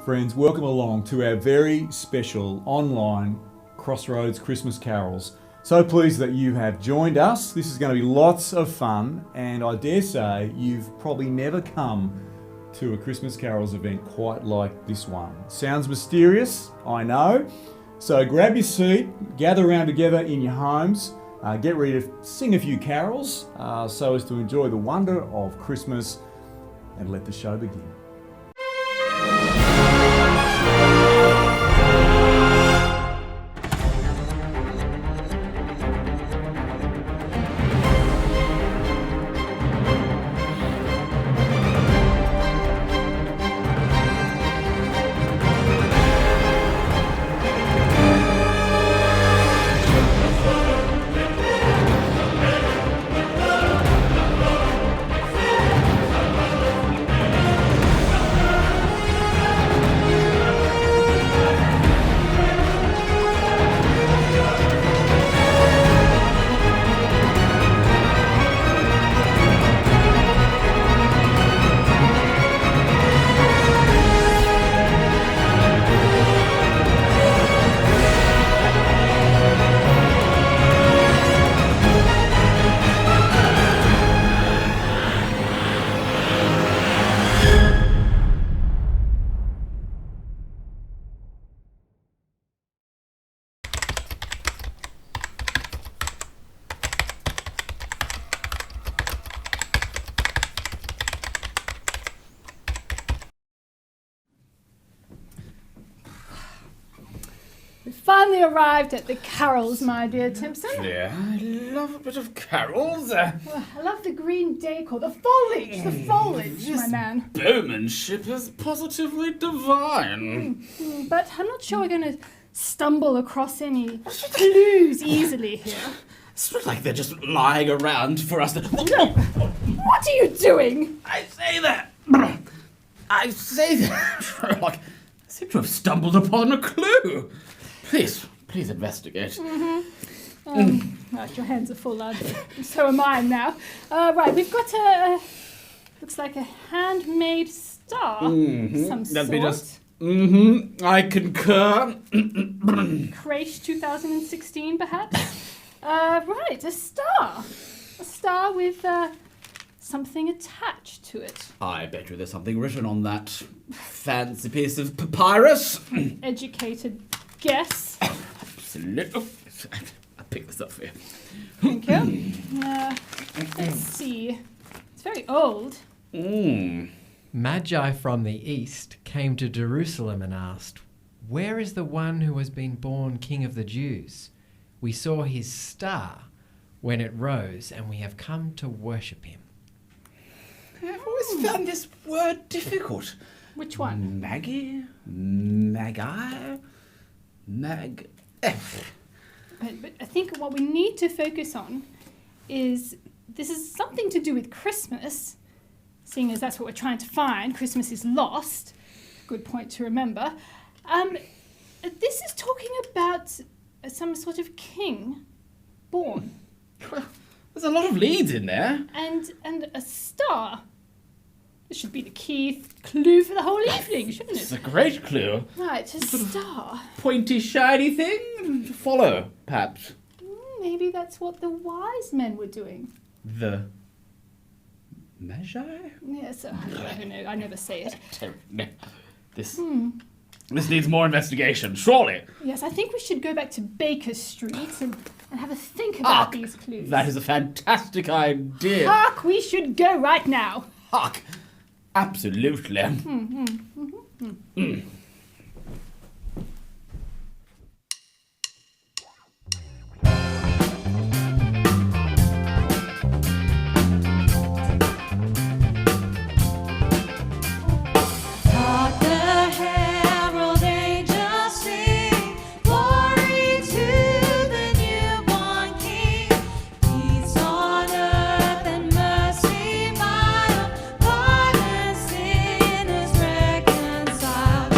friends, welcome along to our very special online Crossroads Christmas carols. So pleased that you have joined us. This is going to be lots of fun, and I dare say you've probably never come to a Christmas carols event quite like this one. Sounds mysterious, I know. So grab your seat, gather around together in your homes, get ready to sing a few carols so as to enjoy the wonder of Christmas, and let the show begin. We finally arrived at the carols, my dear Timpson. Yeah, I love a bit of carols. Well, I love the green decor, the foliage, my man. Bowmanship is positively divine. But I'm not sure we're going to stumble across any clues easily here. It's not like they're just lying around for us to... What are you doing? I say that. Like, I seem to have stumbled upon a clue. Please investigate. Right, your hands are full, lad. So are mine now. Right, we've got looks like a handmade star. Some Let sort. me just... I concur. Crash 2016, perhaps? Right, a star. A star with something attached to it. I bet you there's something written on that fancy piece of papyrus. Educated guess. Absolutely. Oh, I'll pick this up for you. Thank you. Let's see. It's very old. Magi from the east came to Jerusalem and asked, "Where is the one who has been born King of the Jews? We saw his star when it rose, and we have come to worship him." I've always found this word difficult. Which one? Maggie? Magi? But I think what we need to focus on is this is something to do with Christmas, seeing as that's what we're trying to find. Christmas is lost. Good point to remember. This is talking about some sort of king born. There's a lot of leads in there. And a star. This should be the key clue for the whole evening, shouldn't It's it? a great clue. Right, a star. Pointy, shiny thing to follow, perhaps. Maybe that's what the wise men were doing. The Magi? Yes, I don't know. I never say it. No. This needs more investigation, surely. Yes, I think we should go back to Baker Street and have a think about these clues. That is a fantastic idea. Hark, we should go right now. Hark! Absolutely. Hark the herald angels sing, glory to the newborn King. Peace on earth and mercy mild, pardon sinners reconciled.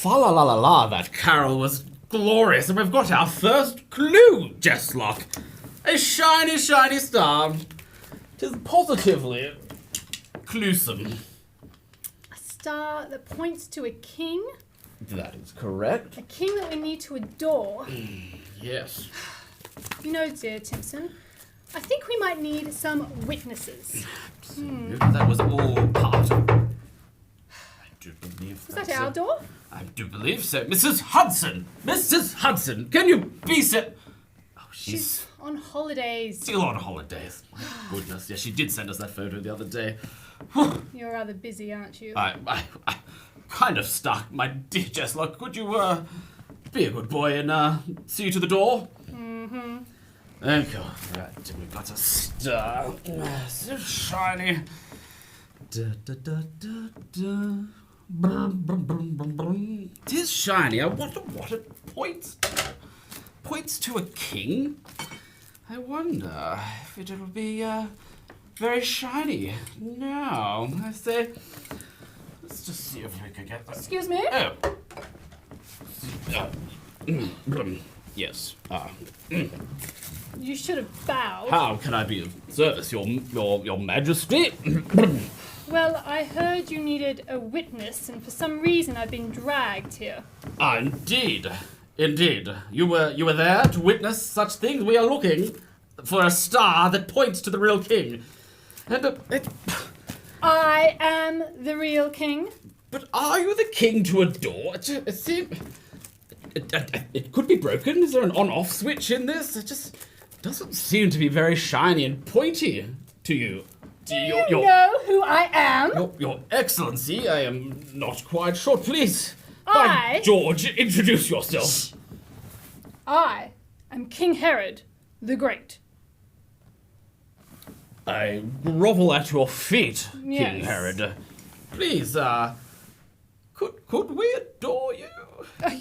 Fa la la la la, that carol was glorious, and we've got our first clue, Jesslock. A shiny, shiny star. 'Tis positively cluesome. A star that points to a king? That is correct. A king that we need to adore. Yes. You know, dear Timson, I think we might need some witnesses. That was all part of... I do believe Was that our door? I do believe so. Mrs. Hudson! Mrs. Hudson! Can you be so... Oh, she's On holidays. still on holidays. My goodness. Yes, she did send us that photo the other day. You're rather busy, aren't you? I kind of stuck. My dear Jesslock, could you, be a good boy and, see you to the door? Mm-hmm. Thank you. Right, we've got a star. So shiny. Da, da, da, da, da. Brum, brum, brum, brum, brum. It is shiny. I wonder what it points to. Points to a king? I wonder if it'll be, very shiny. Now, I say, let's just see if we can get that. Excuse me? Oh. Yes. You should have bowed. How can I be of service, your Majesty? Well, I heard you needed a witness, and for some reason I've been dragged here. Indeed. You were there to witness such things. We are looking for a star that points to the real king. And I am the real king. but are you the king to adore? It could be broken. Is there an on-off switch in this? It just doesn't seem to be very shiny and pointy to you. Do you know who I am? Your Excellency, I am not quite sure. Please, I- by George, introduce yourself. I am King Herod the Great. I grovel at your feet, King Yes. Herod. Please, could we adore you?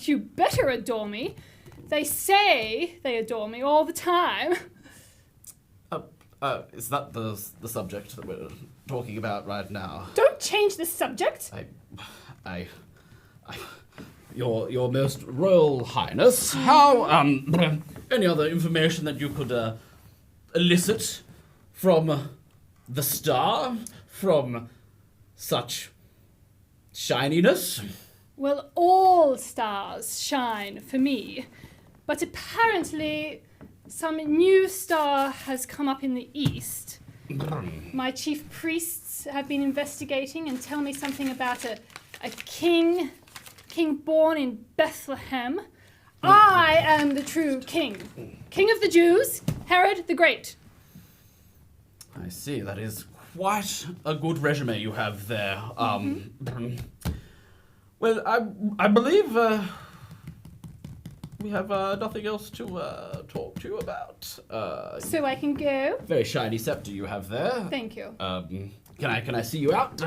You better adore me. They say they adore me all the time. Is that the subject that we're talking about right now? Don't change the subject. I, your most royal highness, how, any other information that you could, elicit from the star, from such shininess? Well, all stars shine for me, but apparently some new star has come up in the east. My chief priests have been investigating and tell me something about a king born in Bethlehem. I am the true king of the Jews, Herod the Great. I see, that is quite a good resume you have there. Well, I believe we have nothing else to talk to you about. So I can go? Very shiny scepter you have there. Thank you. Can I see you out?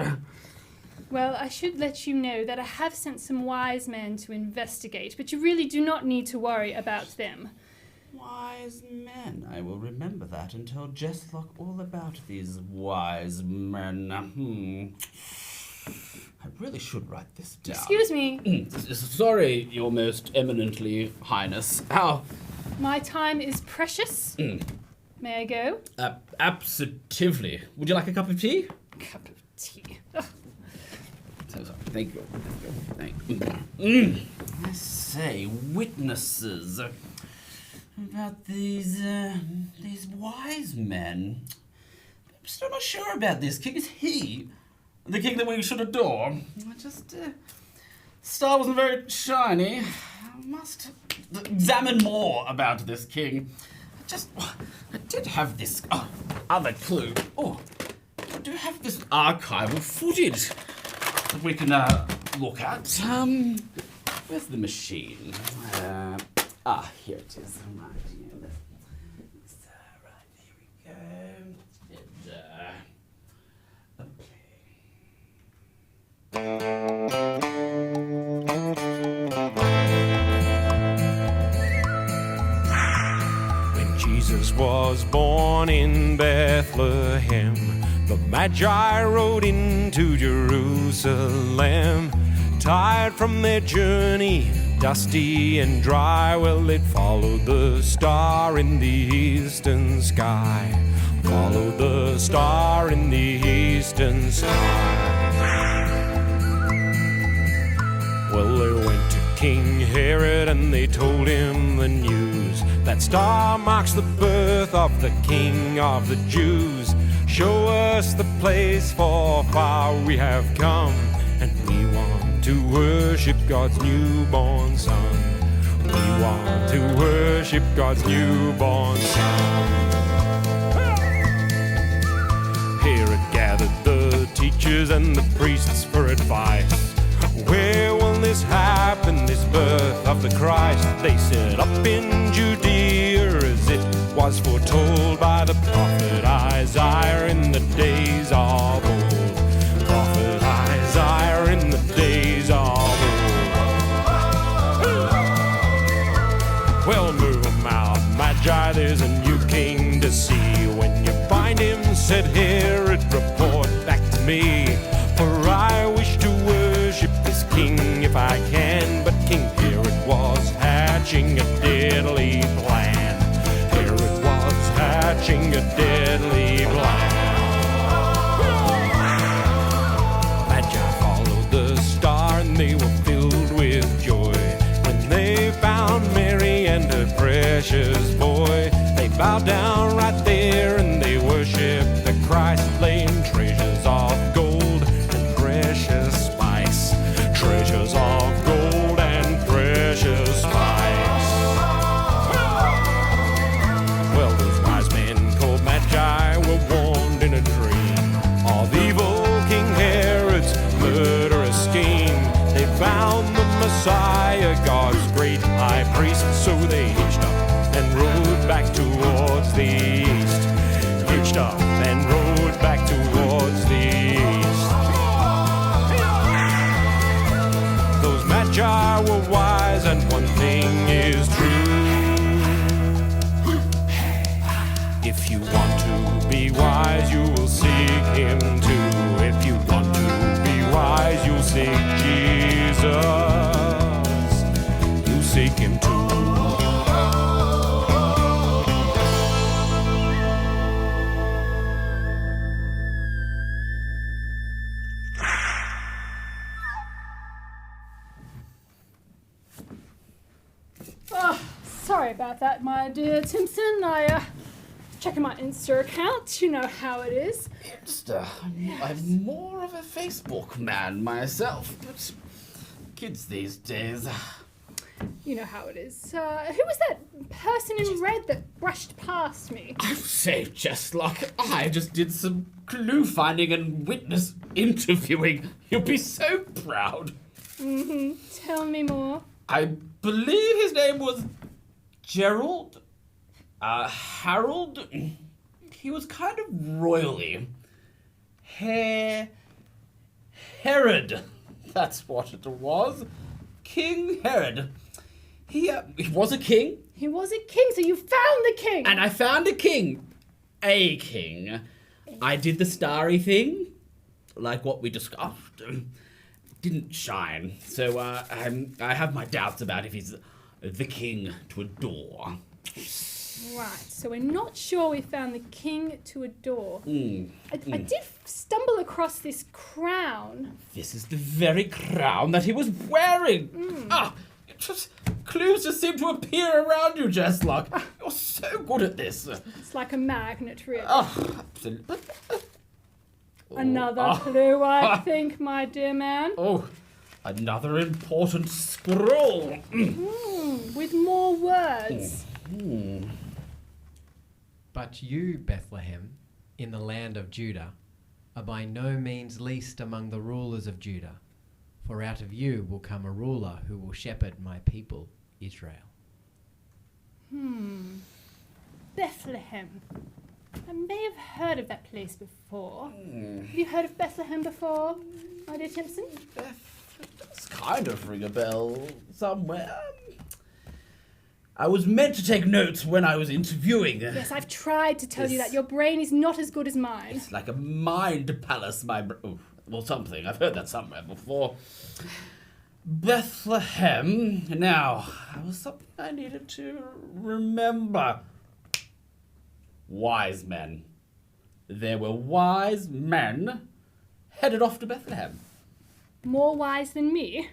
Well, I should let you know that I have sent some wise men to investigate, but you really do not need to worry about them. Wise men. I will remember that and tell Jesslock all about these wise men. I really should write this down. Excuse me. Sorry, your most eminently highness. How? My time is precious. May I go? Absolutely. Would you like a cup of tea? Cup of tea. Ugh. So sorry. Thank you. I say, witnesses about these wise men. I'm still not sure about this king. Is he the king that we should adore? I just, star wasn't very shiny. I must examine more about this king. I did have this other clue. Oh, I do have this archival footage that we can look at. Where's the machine? Here it is. Right here. Right, here we go. And, When Jesus was born in Bethlehem, the Magi rode into Jerusalem tired from their journey, dusty and dry, well, they'd follow the star in the eastern sky. Follow the star in the eastern sky. Well, they went to King Herod and they told him the news. That star marks the birth of the King of the Jews. Show us the place, for far we have come, and we want to worship God's newborn Son. We want to worship God's newborn Son. Herod gathered the teachers and the priests for advice. Where will this happen, this birth of the Christ? They said, up in Judea, as it was foretold by the prophet Isaiah in the days of old. Prophet Isaiah in the days of old. Well, move 'em out, Magi, there's a new king to see. When you find him, said Herod, report back to me. For I wish to worship this king if I can. But King Herod was hatching a deadly plan. Herod was hatching a deadly plan. Magi followed the star and they were filled with joy. When they found Mary and her precious boy, they bowed down right there and they worshipped the Christ, laying treasures of gold and precious spice. Treasures of gold and precious spice. Well, those wise men called Magi were warned in a dream of evil King Herod's murderous scheme. They found the Messiah, God's great high priest, so they hitched up and rode back towards the east. Hitched up and rode back towards the east. Those Magi were wise, and one thing is true. If you want to be wise, you will seek him too. If you want to be wise, you'll seek Jesus. You seek him too. Oh, sorry about that, my dear Timpson. I checking my Insta account. You know how it is. I'm more of a Facebook man myself, but kids these days. You know how it is. Who was that person in red that brushed past me? I say, just like I just did some clue finding and witness interviewing. You'll be so proud. Mm-hmm. Tell me more. I believe his name was Gerald. Harold. He was kind of royally. Herod. That's what it was. King Herod. He was a king. He was a king, so you found the king. And I found a king. A king. I did the starry thing, like what we discussed. Didn't shine. So I have my doubts about if he's the king to adore. Right, so we're not sure we found the king to adore. I did stumble across this crown. This is the very crown that he was wearing. Clues just seem to appear around you, Jesslock. You're so good at this. It's like a magnet, really. Oh, absolutely. Another clue, I think, my dear man. Oh, another important scroll. With more words. But you, Bethlehem, in the land of Judah, are by no means least among the rulers of Judah, for out of you will come a ruler who will shepherd my people, Israel. Bethlehem. I may have heard of that place before. Have you heard of Bethlehem before, my dear Timpson? It's kind of ring a bell somewhere. I was meant to take notes when I was interviewing. Yes, I've tried to tell you that your brain is not as good as mine. It's like a mind palace, well, something. I've heard that somewhere before. Bethlehem. Now, there was something I needed to remember. Wise men. There were wise men headed off to Bethlehem. More wise than me?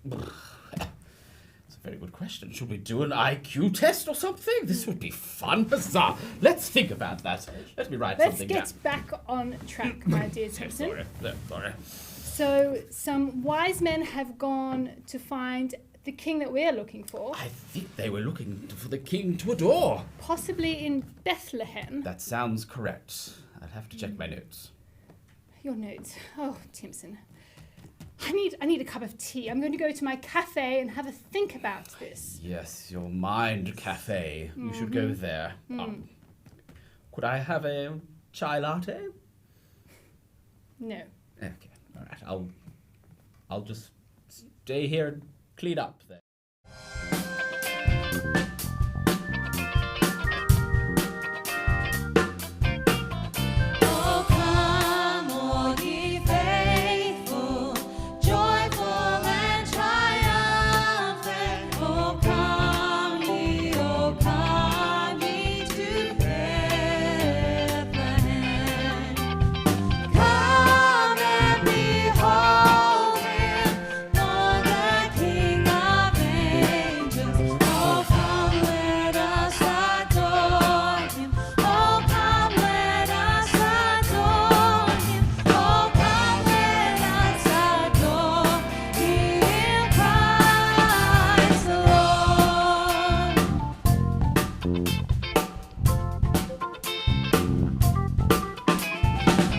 It's a very good question. Should we do an IQ test or something? This would be fun. Huzzah. Let's think about that. Let me write Let's something down. get back on track, my dear Simpson. Sorry. So, some wise men have gone to find the king that we're looking for, I think they were looking for the king to adore. possibly in Bethlehem. That sounds correct. I'd have to check my notes. Your notes. Oh, Timpson. I need a cup of tea. I'm going to go to my cafe and have a think about this. Yes, your mind cafe. You should go there. Could I have a chai latte? No. Okay, all right. I'll just stay here and clean up then. Oh, come, all ye faithful, joyful and triumphant. Oh, come ye to Bethlehem. Come and behold him, born the King of angels. Oh, come, let us adore him. Oh, come, let us adore him. Oh, come, let us adore him, Christ the Lord.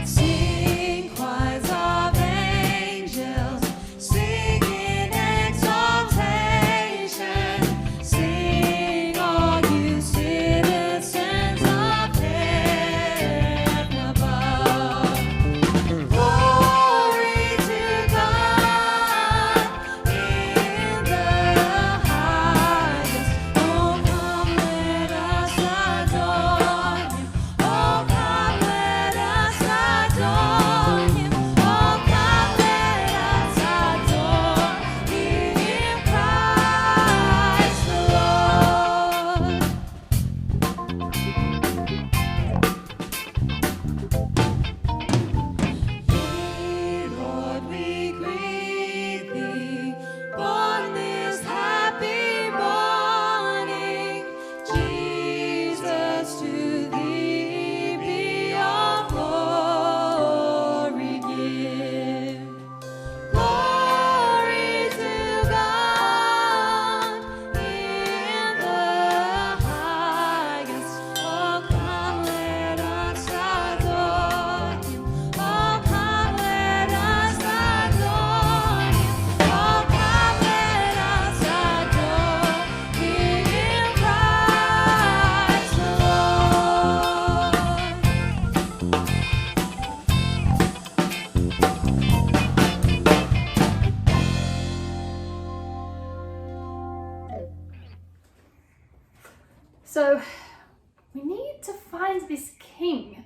Sing, choirs of angels, sing in exaltation. Sing, all you citizens of heaven above. Glory to God in the highest. Oh, come, let us adore him. Oh, come, let us adore him. Oh, come, let us adore him, Christ the Lord. Yea, Lord, we greet thee, born this happy morning. Jesus, to thee be all glory give. Glory to God in the highest. Oh, come, let us adore him. Oh, come, let us adore him. Oh, come, let us adore him, Christ the Lord. So, we need to find this king.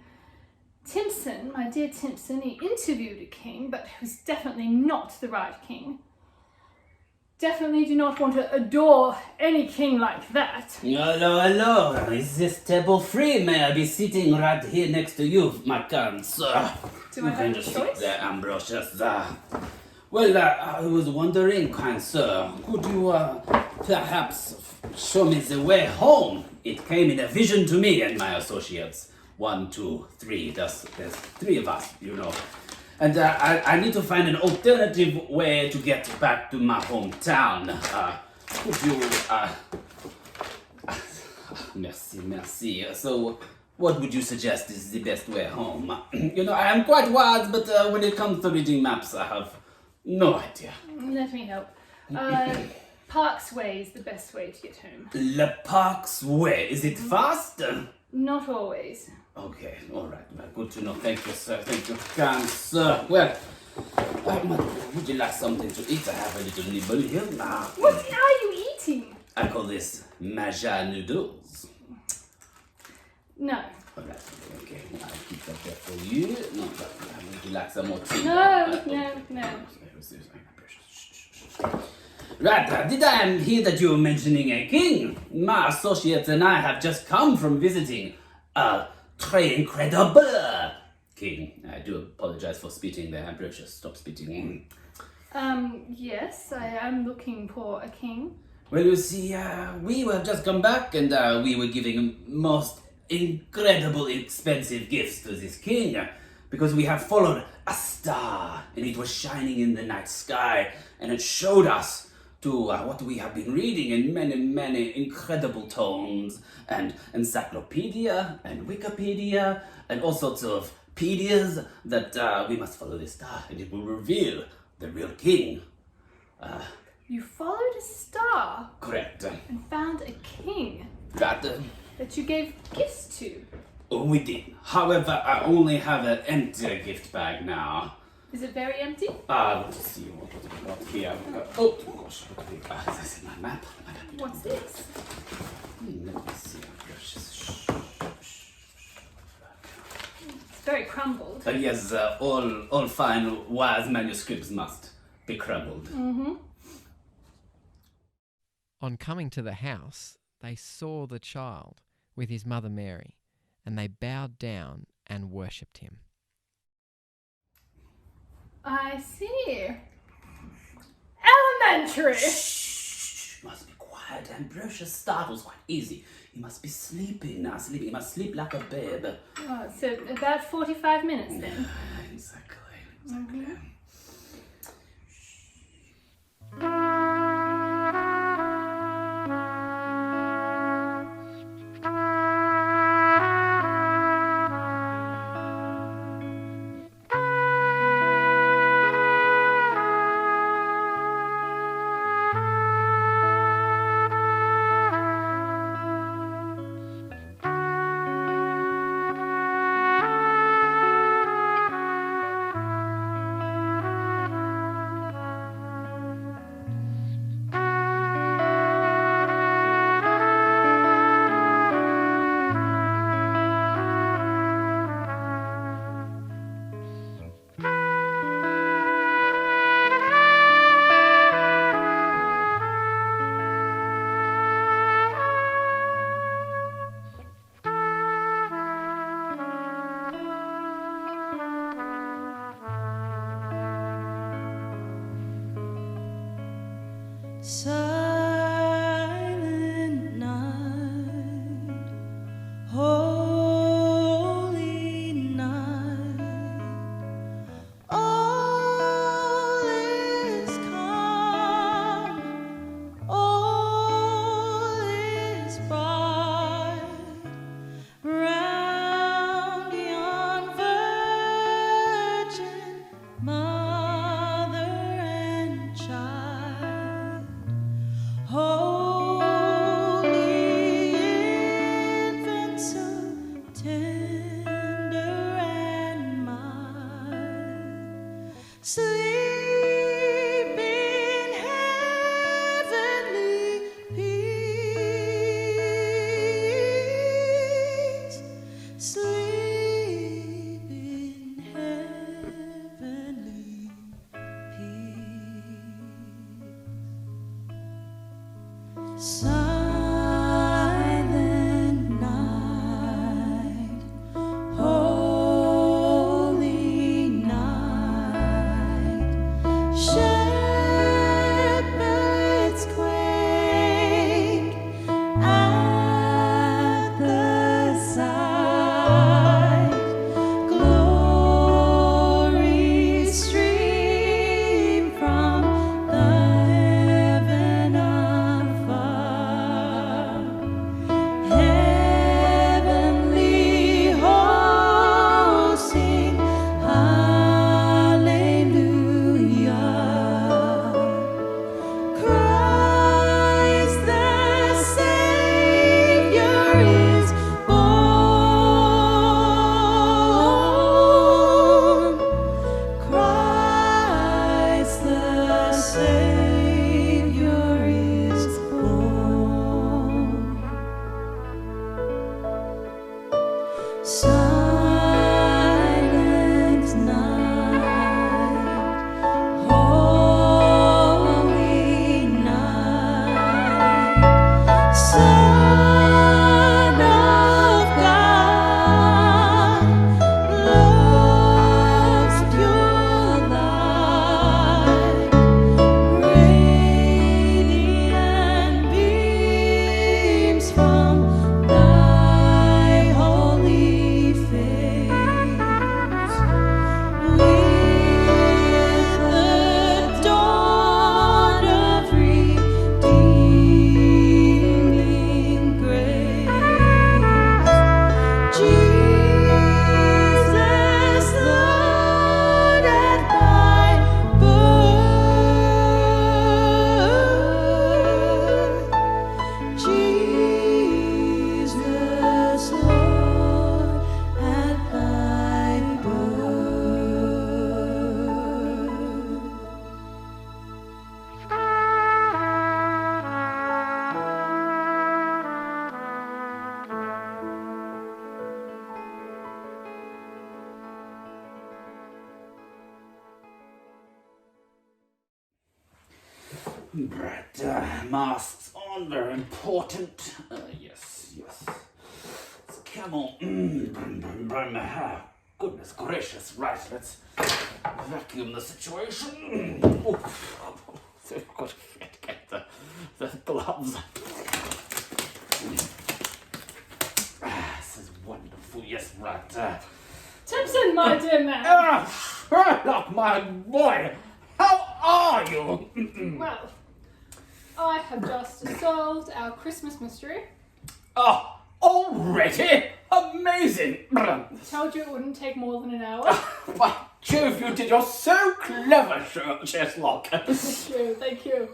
Timpson, my dear Timpson, he interviewed a king, but he was definitely not the right king. Definitely do not want to adore any king like that. Hello. Is this table free? May I be sitting right here next to you, my kind sir? Do I have a just choice? sit there, Ambrosius. Well, I was wondering, kind sir, could you perhaps show me the way home? It came in a vision to me and my associates. 1, 2, 3. There's 3 of us, you know. And I need to find an alternative way to get back to my hometown. Could you... Merci. So, what would you suggest is the best way home? You know, I am quite wise, but when it comes to reading maps, I have no idea. Let me help. Parks Way is the best way to get home. Le Park's Way. Is it fast? Not always. Okay, all right. Well, good to know. Thank you, sir. Thank you, kind sir. Well, would you like something to eat? I have a little nibble here. What are you eating? I call this Maja noodles. No. All right. Okay. I'll keep that there for you. No, but would you like some more tea? No. Shh. Right, did I hear that you were mentioning a king? My associates and I have just come from visiting a très incredible king. I do apologize for spitting there. Ambrosius, stop spitting. Yes, I am looking for a king. Well, you see, we have just come back and we were giving most incredible expensive gifts to this king because we have followed a star and it was shining in the night sky and it showed us to what we have been reading in many incredible tomes and encyclopedia and Wikipedia and all sorts of pedias that we must follow this star and it will reveal the real king. You followed a star Correct. and found a king That, that you gave gifts to. we did. However, I only have an empty gift bag now. Is it very empty? Let's see what we got here. Oh gosh, this is my map. What's this? Let me see. It's very crumbled. Yes, all fine wise manuscripts must be crumbled. On coming to the house, they saw the child with his mother Mary, and they bowed down and worshipped him. I see. Elementary! Shh, must be quiet. Ambrosius startles quite easy. He must be sleeping now, sleeping. He must sleep like a babe. Oh, so about 45 minutes then. Exactly. Silent night, holy night, all is calm, all is bright, round yon virgin mother and child. Holy infant, so tender and mild, sleep in heavenly peace, sleep in heavenly peace. Silent night, holy night, shepherds quake at the sight, glory stream from the heaven above. Heavenly hosts sing hallelujah. Christ the Savior is born. Christ the Savior is born. Silent night, holy But masks on, very important. Yes. So, come on. Goodness gracious. Right, let's vacuum the situation. So we've got to get the gloves. This is wonderful. Yes, right. Timpson, my dear man. Sherlock, my boy. How are you? Well, I have just solved our Christmas mystery. Oh, already? Amazing. Told you it wouldn't take more than an hour. By Jove, you did. You're so clever, Sherlock. Thank you.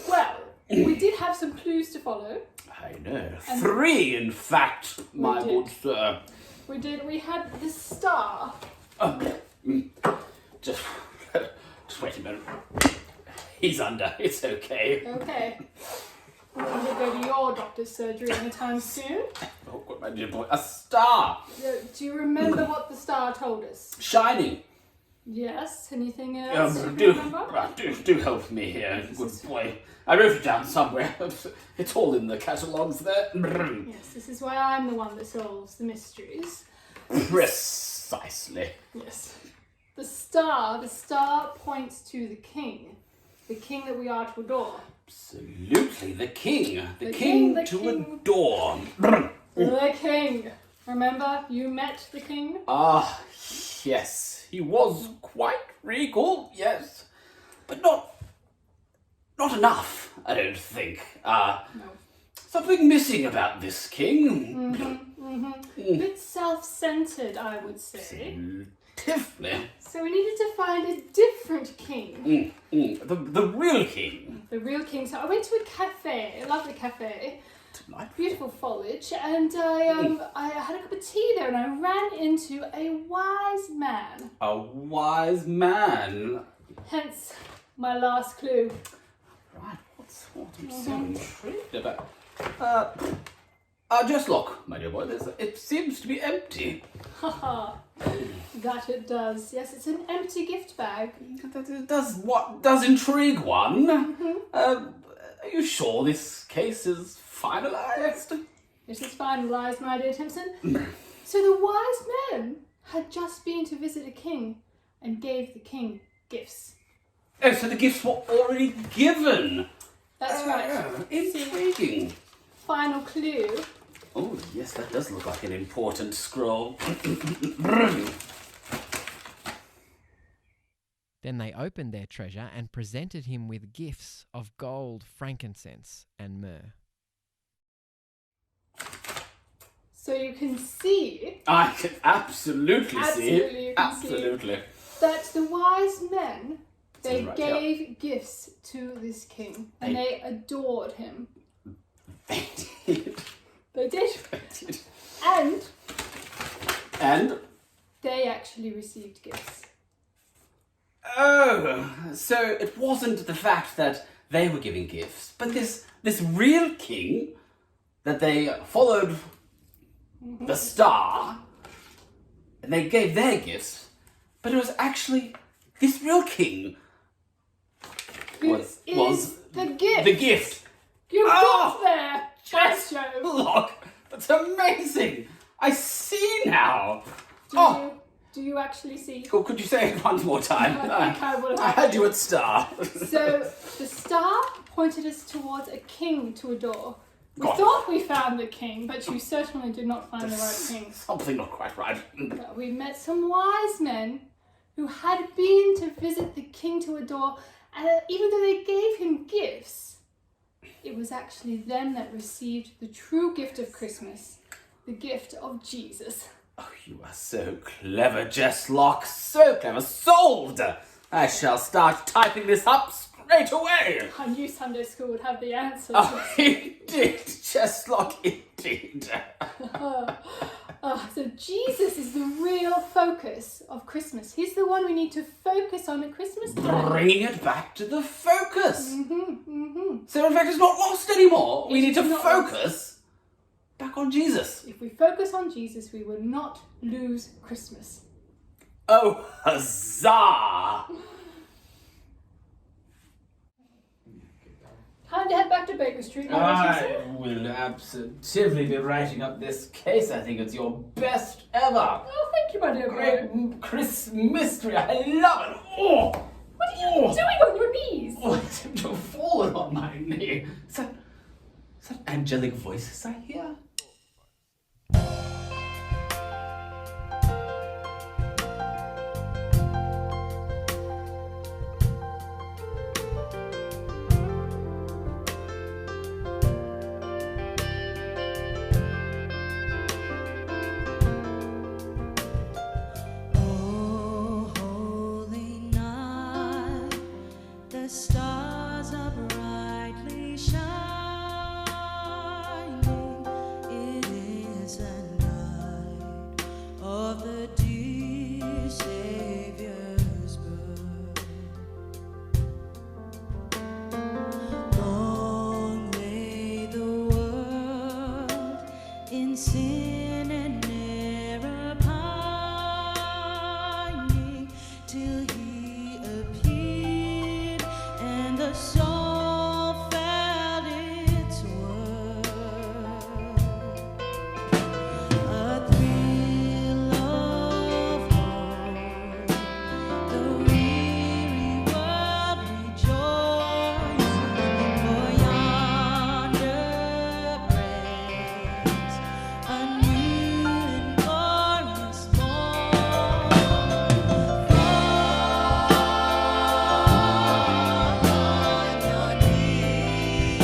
Well, we did have some clues to follow. I know. 3, in fact, my did. good sir. We did. We had the star. Just wait a minute. He's under. It's okay. Okay. We're going to go to your doctor's surgery anytime soon. Oh, God, my dear boy. A star. Do you remember what the star told us? Shining. Yes. Anything else you remember? Do help me here, good boy. I wrote it down somewhere. It's all in the catalogues there. Yes, this is why I'm the one that solves the mysteries. Precisely. Yes. The star points to the king that we are to adore. Absolutely, the king. The king adore. The king. Remember, you met the king? Ah, yes. He was quite regal, yes. But not enough, I don't think. No. Something missing about this king. Bit self-centered, I would say. Tiffany. So we needed to find a different king. The real king. The real king. So I went to a cafe, a lovely cafe, Delightful. beautiful foliage, and I had a cup of tea there, and I ran into a wise man. A wise man. Hence my last clue. Right, what's what I'm so intrigued about? Just look, my dear boy, it seems to be empty. Haha, that it does. Yes, it's an empty gift bag. That does intrigue one. Are you sure this case is finalised? It is finalised, my dear Timpson. So the wise men had just been to visit a king and gave the king gifts. Oh, so the gifts were already given. That's right. Intriguing. Final clue. Oh, yes, that does look like an important scroll. Then they opened their treasure and presented him with gifts of gold, frankincense, and myrrh. So you can see I can absolutely Absolutely, you can see. Absolutely. that the wise men, they Right, gave gifts to this king and they adored him. They did. They did. They did. And And they actually received gifts. oh, so it wasn't the fact that they were giving gifts, but this real king that they followed the star and they gave their gifts, but it was actually this real king This is the gift. the gift. You Oh! got there. Just Joe. look, that's amazing. I see now. Oh, Do you actually see? could you say it once more time? I think I will I have had to. you at star. So the star pointed us towards a king to adore. We God. thought we found the king, but you certainly did not find the right king. Something not quite right. But we met some wise men who had been to visit the king to adore, and even though they gave him gifts, it was actually them that received the true gift of Christmas, the gift of Jesus. Oh, you are so clever, Jesslock. So clever. Solved. I shall start typing this up straight away. I knew Sunday school would have the answers. Oh, indeed, Jesslock, indeed. So Jesus is the real focus of Christmas. He's the one we need to focus on at Christmas time. Bringing it back to the focus. So in fact, it's not lost anymore. We It need to is not focus back on Jesus. If we focus on Jesus, we will not lose Christmas. Oh, huzzah! Time to head back to Baker Street. I will absolutely be writing up this case. I think it's your best ever. Oh, thank you, my dear boy. Great Chris mystery. I love it. Oh, What are you doing on your knees? oh, I seem to have fallen on my knee. Is that angelic voices I hear? Oh, holy night, the stars are brightly shining. It is a night of the dear Savior's birth. Long lay the world in sin and error pining, till he appeared and the soul felt its worth. A thrill of hope, the weary world rejoices, for yonder breaks a new and glorious morn. On your knees,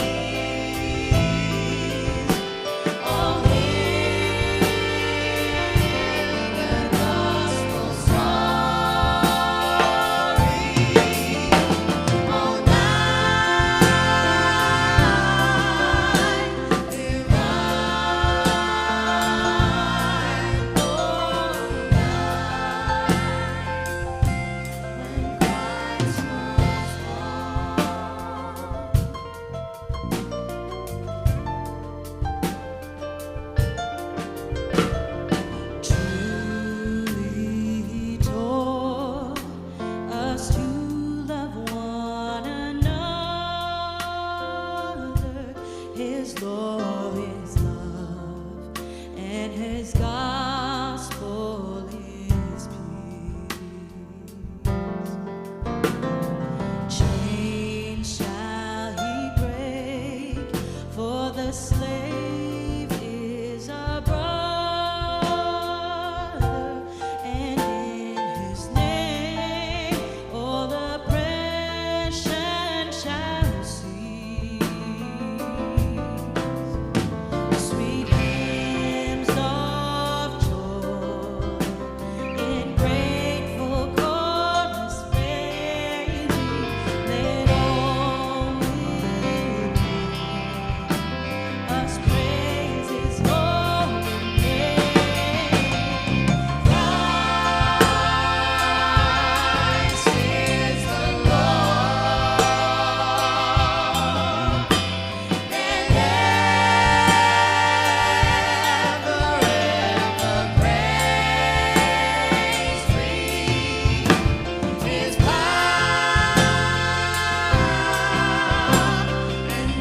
oh, hear the gospel story. All night we ride, all night when Christ was born. Truly he taught us to love one another. His law is love, and his gospel is peace. Chains shall he break, for the slave is a brother, and in his name all oppression shall cease. Sweet hymns of joy in grateful chorus raising, let all with us praise his holy name. Christ is the Lord, and ever praise free his power and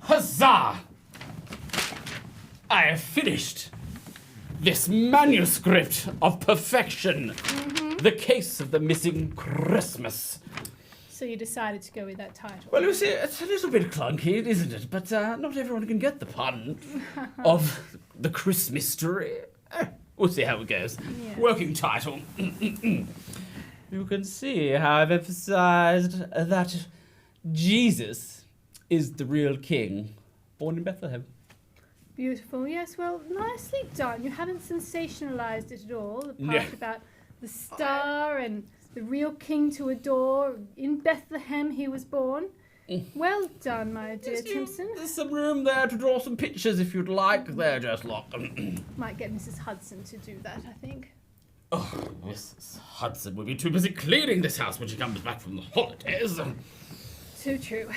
Huzzah! I have finished. this manuscript of perfection. The case of the missing Christmas. So you decided to go with that title. Well, you see, it's a little bit clunky, isn't it? But not everyone can get the pun of the Christmas mystery. We'll see how it goes. Yeah. Working title. You can see how I've emphasized that Jesus is the real king, born in Bethlehem. Beautiful. Yes, well, nicely done. You haven't sensationalized it at all. The part Yeah. about the star and the real king to adore. In Bethlehem he was born. Well done, my dear Timpson. There's some room there to draw some pictures if you'd like. There, just lock. Might get Mrs. Hudson to do that, I think. Oh, Mrs. Hudson will be too busy cleaning this house when she comes back from the holidays. Too true.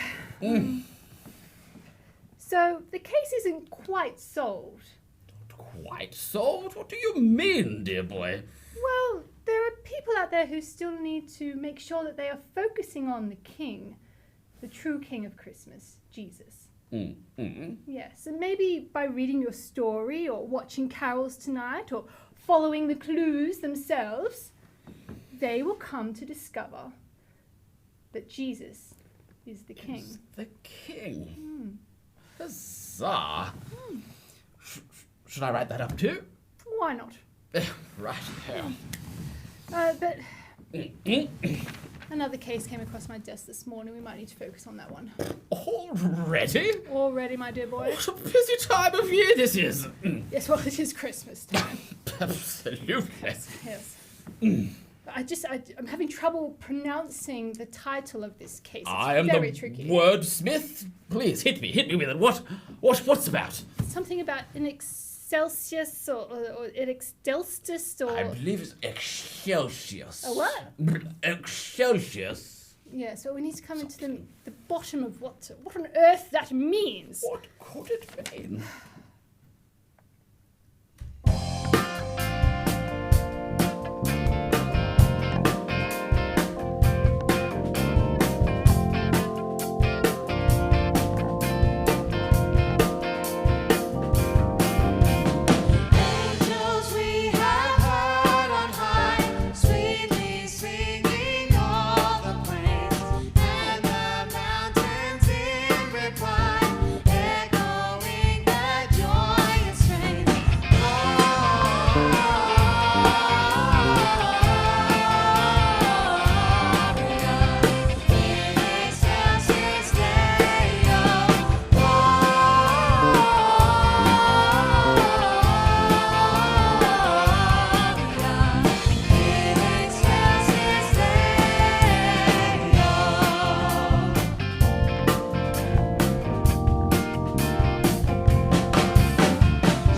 So the case isn't quite solved. Quite solved? What do you mean, dear boy? Well, there are people out there who still need to make sure that they are focusing on the king, the true king of Christmas, Jesus. Yes, and maybe by reading your story or watching carols tonight or following the clues themselves, they will come to discover that Jesus is the king. Is the king? Huzzah! Should I write that up too? Why not? Right here. But another case came across my desk this morning. We might need to focus on that one. Already? Already, my dear boy. What a busy time of year this is. Yes, well, it is Christmas time. Absolutely. Yes. But I'm having trouble pronouncing the title of this case. It's I am very the tricky. wordsmith. Please hit me with it. What's about? Something about an excelsius or an extelstus or. I believe it's Excelsius. A what? Excelsius. Yeah, so we need to come into the bottom of what on earth that means. What could it mean? Angels we have heard on high, sweetly singing all the praise, and the mountains in reply, echoing the joyous strain. Gloria in excelsis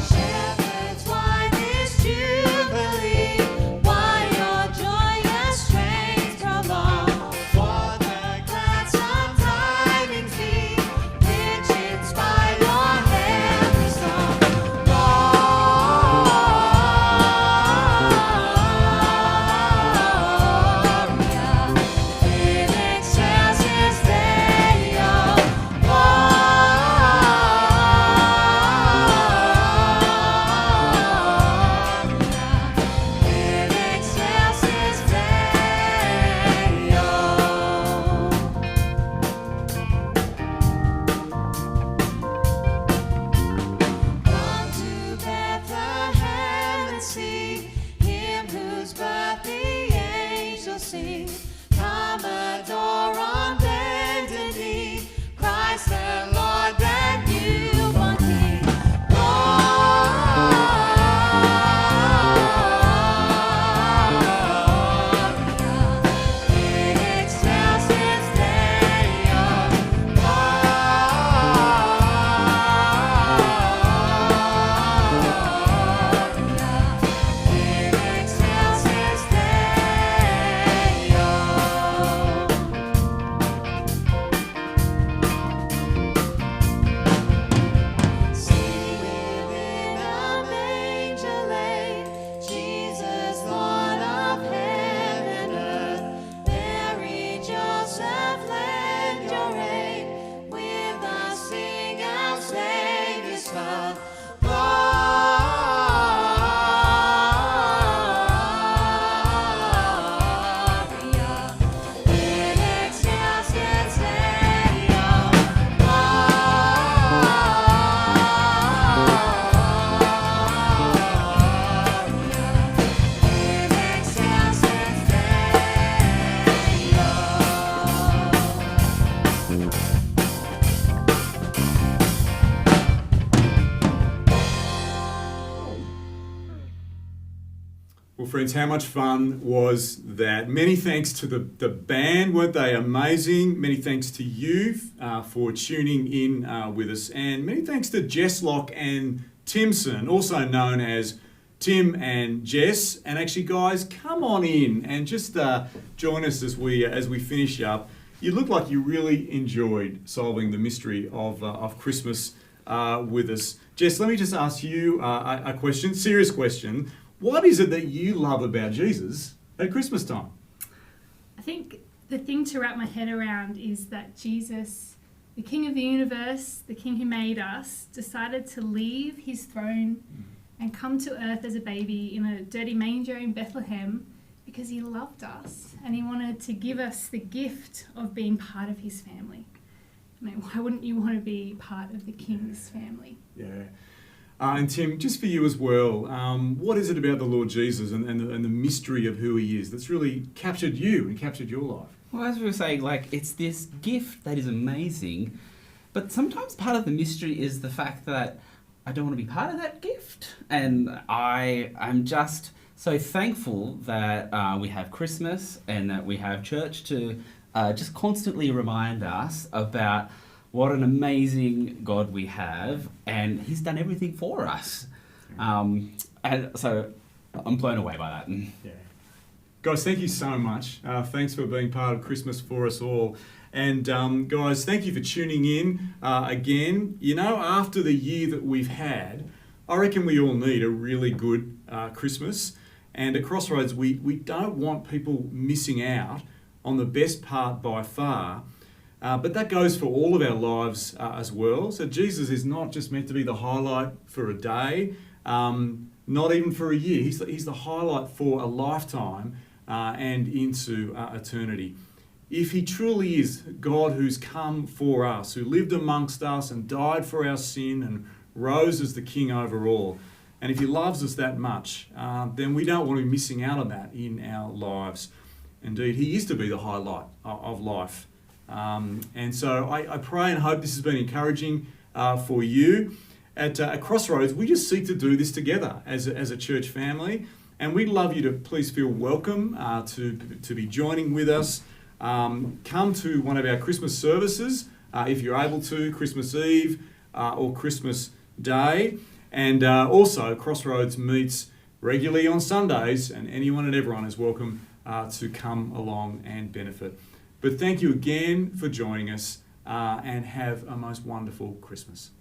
Shepherds, why this jubilee? Why your joyous strains prolong? For the gladsome tidings be, which inspire your heavenly song. Gloria in excelsis Deo. In excelsis Deo. Come to Bethlehem and see him whose birth the angels sing. Come adore on bended knee, Christ the Lord, that newborn King. Gloria in excelsis Deo. In excelsis Deo. See within a manger laid, Jesus, Lord of heaven and earth. Mary, Joseph, lend your aid. With us sing our Saviour's birth. Gloria friends, how much fun was that? Many thanks to the band, weren't they amazing? Many thanks to you for tuning in with us. And many thanks to Jesslock and Timson, also known as Tim and Jess. And actually, guys, come on in and just join us as we finish up. You look like you really enjoyed solving the mystery of Christmas with us. Jess, let me just ask you a question, serious question. What is it that you love about Jesus at Christmas time? I think the thing to wrap my head around is that Jesus, the King of the universe, the King who made us, decided to leave his throne and come to earth as a baby in a dirty manger in Bethlehem because he loved us and he wanted to give us the gift of being part of his family. I mean, why wouldn't you want to be part of the King's family? Yeah. And Tim, just for you as well, what is it about the Lord Jesus and the mystery of who he is that's really captured you and captured your life? Well, as we were saying, it's this gift that is amazing, but sometimes part of the mystery is the fact that I don't want to be part of that gift. And I'm just so thankful that we have Christmas and that we have church to just constantly remind us about what an amazing God we have, and he's done everything for us. And so I'm blown away by that. Yeah. Guys, thank you so much. Thanks for being part of Christmas for us all. And guys, thank you for tuning in again. You know, after the year that we've had, I reckon we all need a really good Christmas. And at Crossroads, we don't want people missing out on the best part by far. But that goes for all of our lives as well. So Jesus is not just meant to be the highlight for a day, not even for a year. He's the highlight for a lifetime and into eternity. If he truly is God who's come for us, who lived amongst us and died for our sin and rose as the King over all, and if he loves us that much, then we don't want to be missing out on that in our lives. Indeed, he is to be the highlight of life. And so I pray and hope this has been encouraging for you. At Crossroads, we just seek to do this together as a church family, and we'd love you to please feel welcome to be joining with us. Come to one of our Christmas services if you're able to, Christmas Eve or Christmas Day. And also, Crossroads meets regularly on Sundays, and anyone and everyone is welcome to come along and benefit. But thank you again for joining us and have a most wonderful Christmas.